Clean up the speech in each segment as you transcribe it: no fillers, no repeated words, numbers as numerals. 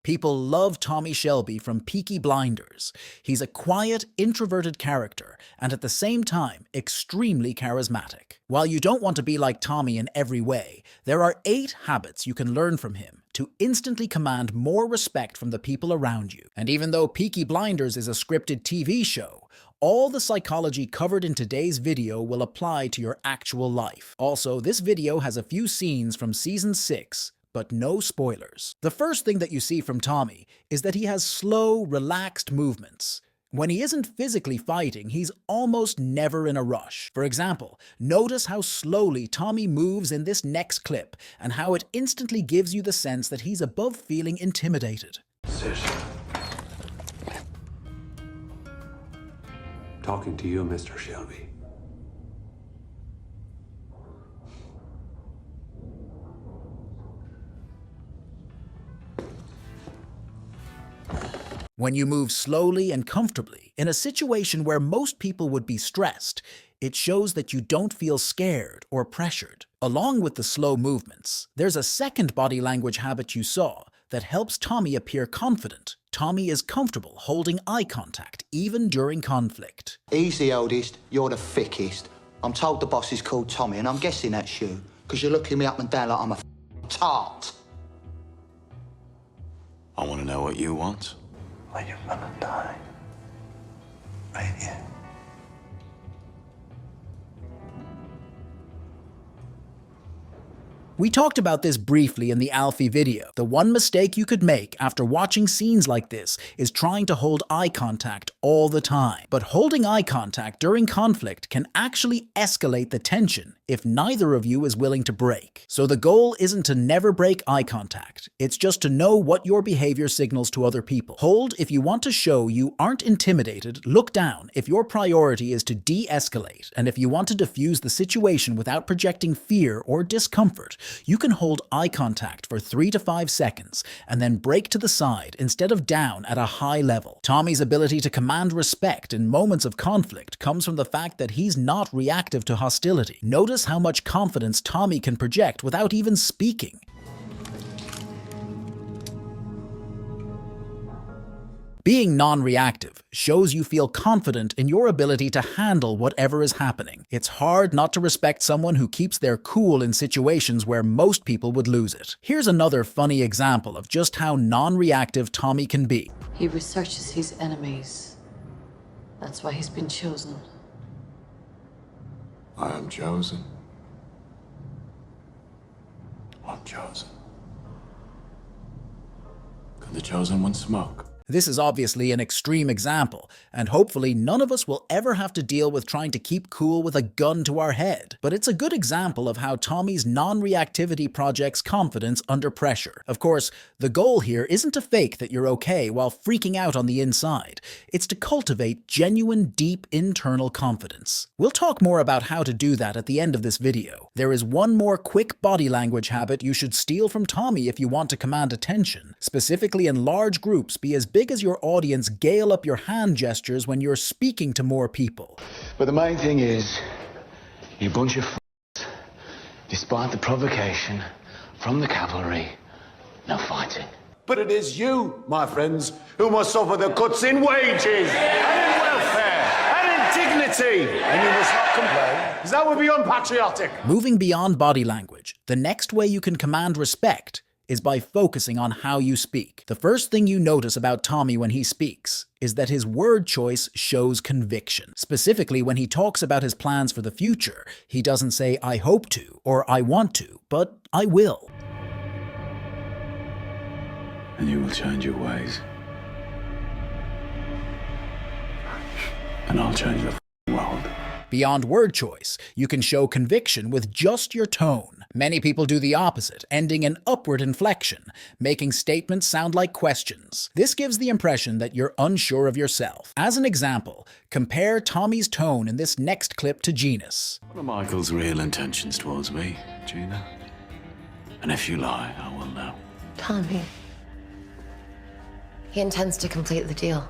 People love Tommy Shelby from Peaky Blinders. He's a quiet, introverted character, and at the same time, extremely charismatic. While you don't want to be like Tommy in every way, there are 8 habits you can learn from him to instantly command more respect from the people around you. And even though Peaky Blinders is a scripted TV show, all the psychology covered in today's video will apply to your actual life. Also, this video has a few scenes from Season 6, but no spoilers. The first thing that you see from Tommy is that he has slow, relaxed movements. When he isn't physically fighting, he's almost never in a rush. For example, notice how slowly Tommy moves in this next clip and how it instantly gives you the sense that he's above feeling intimidated. Sit. Talking to you, Mr. Shelby. When you move slowly and comfortably, in a situation where most people would be stressed, it shows that you don't feel scared or pressured. Along with the slow movements, there's a second body language habit you saw that helps Tommy appear confident. Tommy is comfortable holding eye contact, even during conflict. He's the oldest, you're the thickest. I'm told the boss is called Tommy, and I'm guessing that's you, because you're looking me up and down like I'm a tart. I want to know what you want. Well, you're gonna die. Right here. We talked about this briefly in the Alfie video. The one mistake you could make after watching scenes like this is trying to hold eye contact all the time. But holding eye contact during conflict can actually escalate the tension if neither of you is willing to break. So the goal isn't to never break eye contact. It's just to know what your behavior signals to other people. Hold if you want to show you aren't intimidated. Look down if your priority is to de-escalate. And if you want to diffuse the situation without projecting fear or discomfort, you can hold eye contact for 3 to 5 seconds and then break to the side instead of down at a high level. Tommy's ability to command respect in moments of conflict comes from the fact that he's not reactive to hostility. Notice how much confidence Tommy can project without even speaking. Being non-reactive shows you feel confident in your ability to handle whatever is happening. It's hard not to respect someone who keeps their cool in situations where most people would lose it. Here's another funny example of just how non-reactive Tommy can be. He researches his enemies. That's why he's been chosen. I am chosen. I'm chosen. Could the chosen one smoke? This is obviously an extreme example, and hopefully none of us will ever have to deal with trying to keep cool with a gun to our head. But it's a good example of how Tommy's non-reactivity projects confidence under pressure. Of course, the goal here isn't to fake that you're okay while freaking out on the inside. It's to cultivate genuine, deep internal confidence. We'll talk more about how to do that at the end of this video. There is one more quick body language habit you should steal from Tommy if you want to command attention. Specifically in large groups, be as big as your audience, gale up your hand gestures when you're speaking to more people. But the main thing is, you bunch of f***s, despite the provocation from the cavalry, no fighting. But it is you, my friends, who must suffer the cuts in wages, and in welfare, and in dignity. And you must not complain, because that would be unpatriotic. Moving beyond body language, the next way you can command respect is by focusing on how you speak. The first thing you notice about Tommy when he speaks is that his word choice shows conviction. Specifically, when he talks about his plans for the future, he doesn't say, "I hope to," or "I want to," but "I will." And you will change your ways. And I'll change the world. Beyond word choice, you can show conviction with just your tone. Many people do the opposite, ending in upward inflection, making statements sound like questions. This gives the impression that you're unsure of yourself. As an example, compare Tommy's tone in this next clip to Gina's. What are Michael's real intentions towards me, Gina? And if you lie, I will know. Tommy. He intends to complete the deal.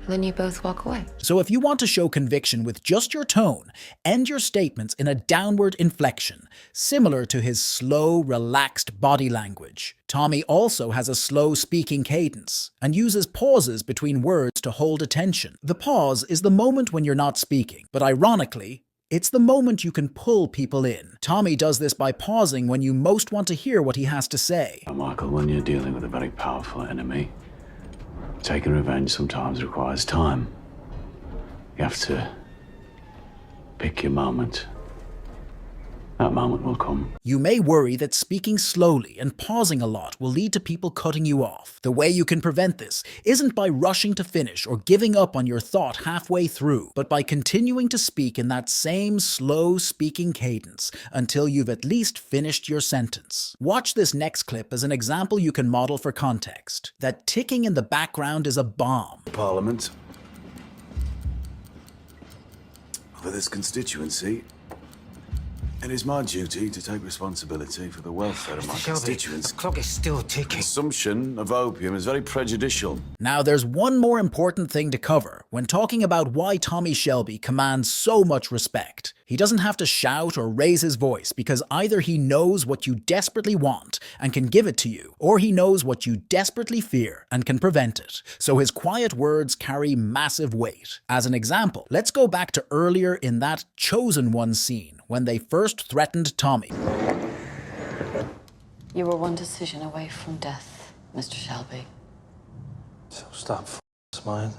Then you both walk away. So if you want to show conviction with just your tone, end your statements in a downward inflection, similar to his slow, relaxed body language. Tommy also has a slow speaking cadence and uses pauses between words to hold attention. The pause is the moment when you're not speaking, but ironically, it's the moment you can pull people in. Tommy does this by pausing when you most want to hear what he has to say. Michael, when you're dealing with a very powerful enemy, taking revenge sometimes requires time. You have to pick your moment. That moment will come. You may worry that speaking slowly and pausing a lot will lead to people cutting you off. The way you can prevent this isn't by rushing to finish or giving up on your thought halfway through, but by continuing to speak in that same slow speaking cadence until you've at least finished your sentence. Watch this next clip as an example you can model for context. That ticking in the background is a bomb. Parliament. For this constituency, it is my duty to take responsibility for the welfare of my constituents. The clock is still ticking. Consumption of opium is very prejudicial. Now there's one more important thing to cover when talking about why Tommy Shelby commands so much respect. He doesn't have to shout or raise his voice because either he knows what you desperately want and can give it to you, or he knows what you desperately fear and can prevent it. So his quiet words carry massive weight. As an example, let's go back to earlier in that Chosen One scene when they first threatened Tommy. You were one decision away from death, Mr. Shelby. So stop smiling.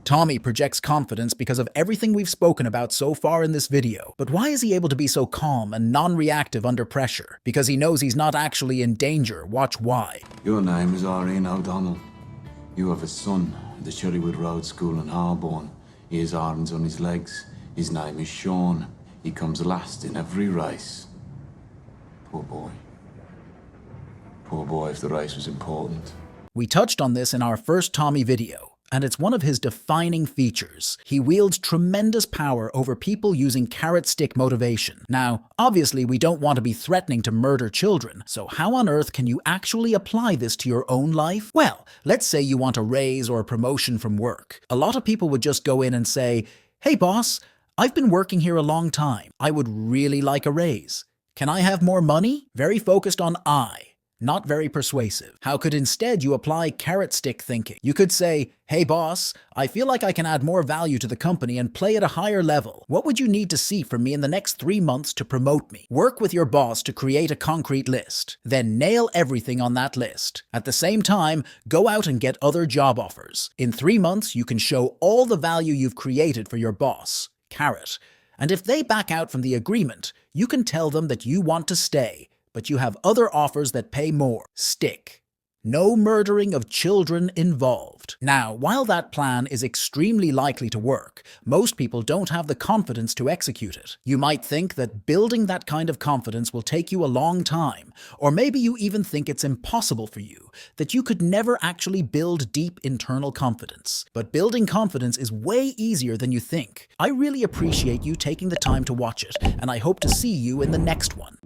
Tommy projects confidence because of everything we've spoken about so far in this video. But why is he able to be so calm and non-reactive under pressure? Because he knows he's not actually in danger. Watch why. Your name is Irene O'Donnell. You have a son at the Cherrywood Road School in Harborne. He has arms on his legs. His name is Sean. He comes last in every race. Poor boy. Poor boy if the race was important. We touched on this in our first Tommy video, and it's one of his defining features. He wields tremendous power over people using carrot stick motivation. Now, obviously we don't want to be threatening to murder children, so how on earth can you actually apply this to your own life? Well, let's say you want a raise or a promotion from work. A lot of people would just go in and say, "Hey boss, I've been working here a long time. I would really like a raise. Can I have more money?" Very focused on I. Not very persuasive. How could instead you apply carrot stick thinking? You could say, "Hey boss, I feel like I can add more value to the company and play at a higher level. What would you need to see from me in the next 3 months to promote me?" Work with your boss to create a concrete list. Then nail everything on that list. At the same time, go out and get other job offers. In 3 months, you can show all the value you've created for your boss. Carrot. And if they back out from the agreement, you can tell them that you want to stay, but you have other offers that pay more. Stick. No murdering of children involved. Now, while that plan is extremely likely to work, most people don't have the confidence to execute it. You might think that building that kind of confidence will take you a long time, or maybe you even think it's impossible for you, that you could never actually build deep internal confidence. But building confidence is way easier than you think. I really appreciate you taking the time to watch it, and I hope to see you in the next one.